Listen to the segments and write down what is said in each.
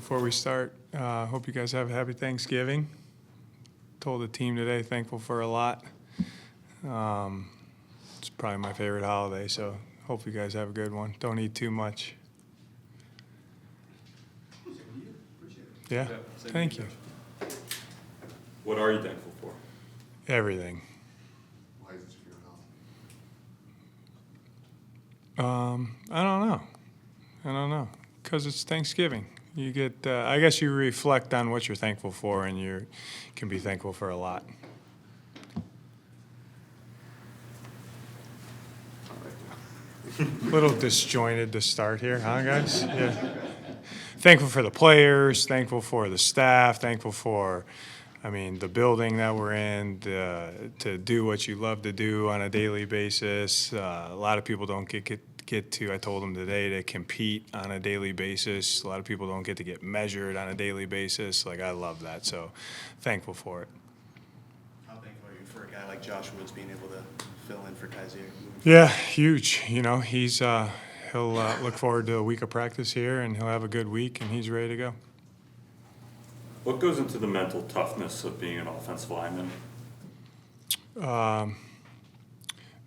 before we start. Hope you guys have a happy Thanksgiving. Told the team today, thankful for a lot. It's probably my favorite holiday, so hope you guys have a good one. Don't eat too much. Yeah, thank you. What are you thankful for? Everything. Why is it your health? I don't know. Because it's Thanksgiving. You get, I guess you reflect on what you're thankful for, and you can be thankful for a lot. A little disjointed to start here, huh, guys? Yeah. Thankful for the players, thankful for the staff, thankful for, the building that we're in, to do what you love to do on a daily basis. A lot of people don't get to, I told them today, to compete on a daily basis. A lot of people don't get to get measured on a daily basis. I love that, so thankful for it. How thankful are you for a guy like Josh Woods being able to fill in for Kaiser? Yeah, huge. He's he'll look forward to a week of practice here, and he'll have a good week, and he's ready to go. What goes into the mental toughness of being an offensive lineman?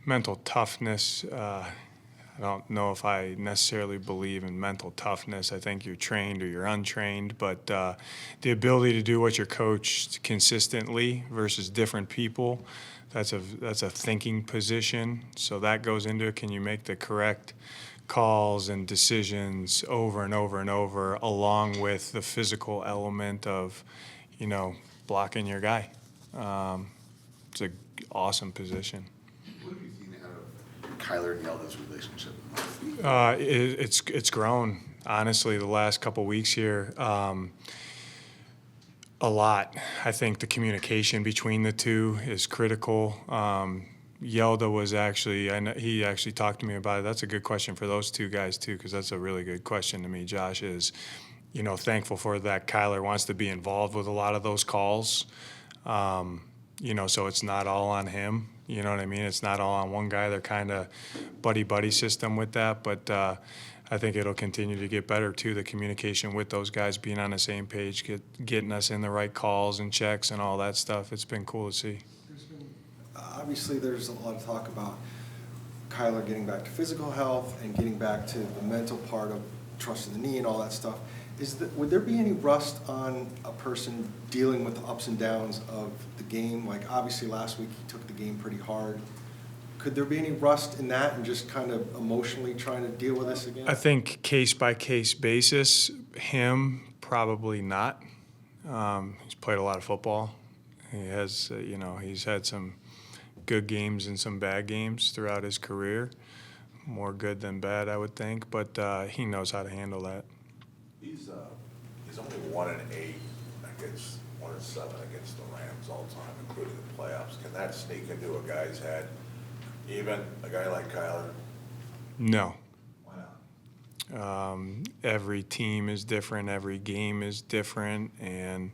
Mental toughness. I don't know if I necessarily believe in mental toughness. I think you're trained or you're untrained, but the ability to do what you're coached consistently versus different people, that's a thinking position. So that goes into it. Can you make the correct calls and decisions over and over and over, along with the physical element of, blocking your guy? It's an awesome position. What have you seen out of Kyler and Yelda's relationship? It's grown, honestly, the last couple weeks here. A lot. I think the communication between the two is critical. Yelda was he actually talked to me about it. That's a good question for those two guys too, because that's a really good question to me. Josh is, thankful for that. Kyler wants to be involved with a lot of those calls. So it's not all on him. You know what I mean? It's not all on one guy. They're kind of buddy system with that, but I think it'll continue to get better too. The communication with those guys, being on the same page, getting us in the right calls and checks and all that stuff. It's been cool to see. Obviously, there's a lot of talk about Kyler getting back to physical health and getting back to the mental part of trusting the knee and all that stuff. Would there be any rust on a person dealing with the ups and downs of the game? Like, obviously, last week he took the game pretty hard. Could there be any rust in that and just kind of emotionally trying to deal with this again? I think case-by-case basis, him, probably not. He's played a lot of football. He has, he's had some good games and some bad games throughout his career. More good than bad, I would think, but he knows how to handle that. He's only 1-8 against 1-7 against the Rams all time, including the playoffs. Can that sneak into a guy's head? Even a guy like Kyler? No. Why not? Every team is different. Every game is different, and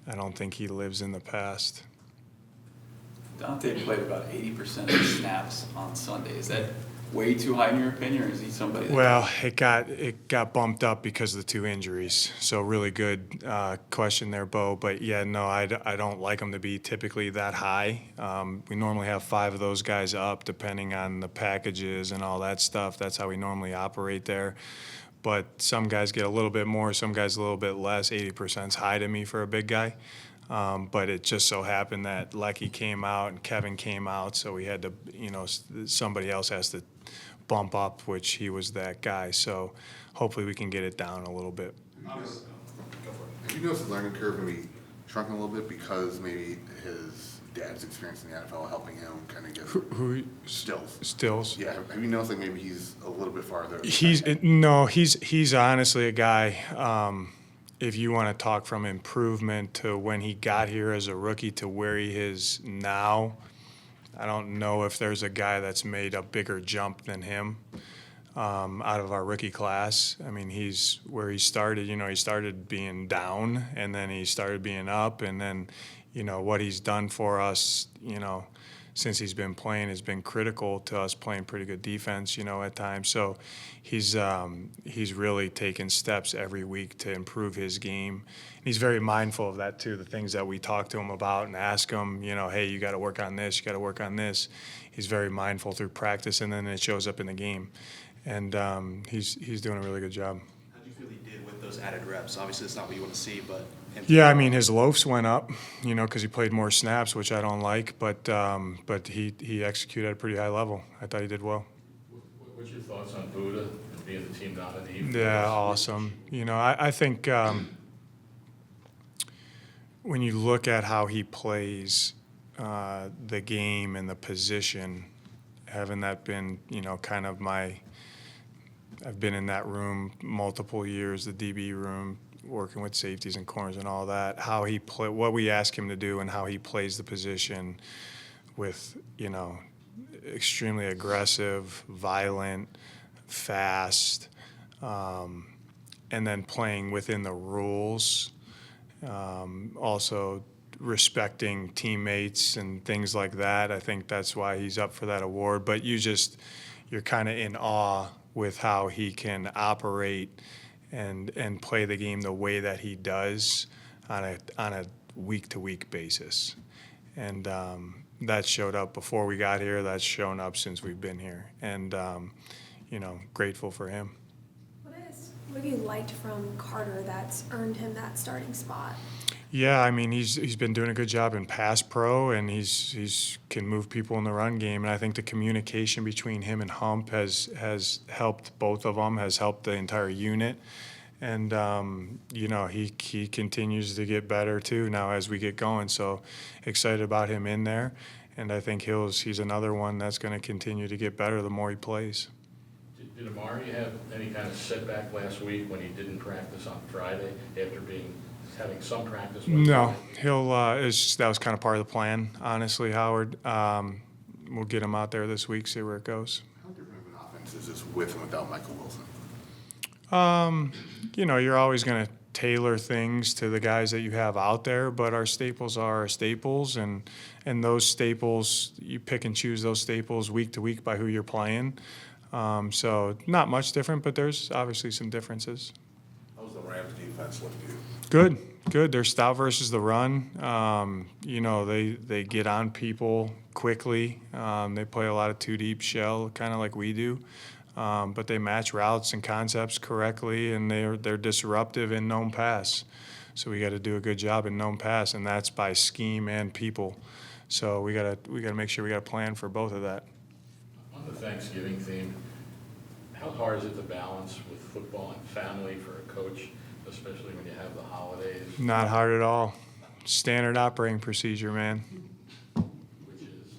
I don't think he lives in the past. Dante played about 80% of the snaps on Sunday. Is that way too high in your opinion, or is he somebody that... Well, it got bumped up because of the two injuries. So really good question there, Bo. But yeah, no, I don't like him to be typically that high. We normally have 5 of those guys up, depending on the packages and all that stuff. That's how we normally operate there. But some guys get a little bit more, some guys a little bit less. 80% is high to me for a big guy. But it just so happened that Lecky came out and Kevin came out, so we had to, somebody else has to bump up, which he was that guy. So hopefully we can get it down a little bit. Have you noticed the learning curve maybe shrunken a little bit because maybe his dad's experience in the NFL helping him kind of get Who Stills? Yeah. Have you noticed maybe he's a little bit farther? He's honestly a guy. If you want to talk from improvement to when he got here as a rookie to where he is now, I don't know if there's a guy that's made a bigger jump than him out of our rookie class. He's where he started. He started being down, and then he started being up, and then, what he's done for us, since he's been playing has been critical to us playing pretty good defense, at times. So he's really taken steps every week to improve his game. And he's very mindful of that too, the things that we talk to him about and ask him, hey, you got to work on this, you got to work on this. He's very mindful through practice, and then it shows up in the game. And he's doing a really good job. How do you feel he did with those added reps? Obviously, it's not what you want to see, but. Yeah, I mean, his loafs went up, because he played more snaps, which I don't like, but he executed at a pretty high level. I thought he did well. What's your thoughts on Buddha and being the team nominee? Yeah, awesome. I think when you look at how he plays the game and the position, having that been, kind of I've been in that room multiple years, the DB room, working with safeties and corners and all that, how he what we ask him to do and how he plays the position with, extremely aggressive, violent, fast, and then playing within the rules, also respecting teammates and things like that. I think that's why he's up for that award. But you're kind of in awe with how he can operate and play the game the way that he does on a week-to-week basis. And that showed up before we got here. That's shown up since we've been here. And, grateful for him. What have you liked from Carter that's earned him that starting spot? Yeah, I mean, he's been doing a good job in pass pro, and he's can move people in the run game. And I think the communication between him and Hump has helped both of them, has helped the entire unit. And he continues to get better too now as we get going. So excited about him in there, and I think he's another one that's going to continue to get better the more he plays. Did Amari have any kind of setback last week when he didn't practice on Friday after having some practice? No, that was kind of part of the plan, honestly, Howard. We'll get him out there this week, see where it goes. How different of an offense is this with and without Michael Wilson? You're always going to tailor things to the guys that you have out there, but our staples are our staples, and those staples, you pick and choose those staples week to week by who you're playing. So not much different, but there's obviously some differences. How's the Rams defense look to you? Good. They're stout versus the run. They get on people quickly. They play a lot of two deep shell, kind of like we do. But they match routes and concepts correctly, and they're disruptive in known pass. So we got to do a good job in known pass, and that's by scheme and people. So we got to make sure we got a plan for both of that. On the Thanksgiving theme, how hard is it to balance with football and family for a coach, especially when you have the holidays? Not hard at all. Standard operating procedure, man. Which is?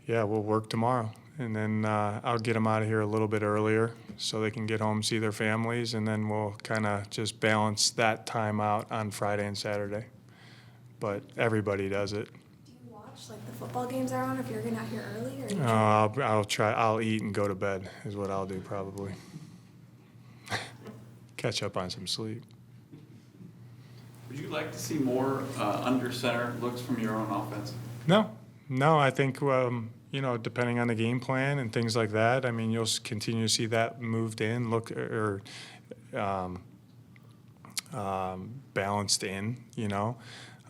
Yeah, we'll work tomorrow. And then I'll get them out of here a little bit earlier so they can get home, see their families, and then we'll kind of just balance that time out on Friday and Saturday. But everybody does it. Do you watch the football games are on if you're getting out here early? Or I'll eat and go to bed is what I'll do probably. Catch up on some sleep. Would you like to see more under center looks from your own offense? No, I think depending on the game plan and things like that, I mean, you'll continue to see that moved in, balanced in,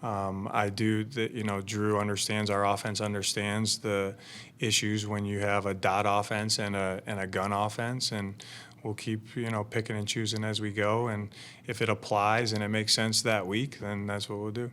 I do that, Drew understands, our offense understands the issues when you have a dot offense and a gun offense, and we'll keep, picking and choosing as we go, and if it applies and it makes sense that week, then that's what we'll do.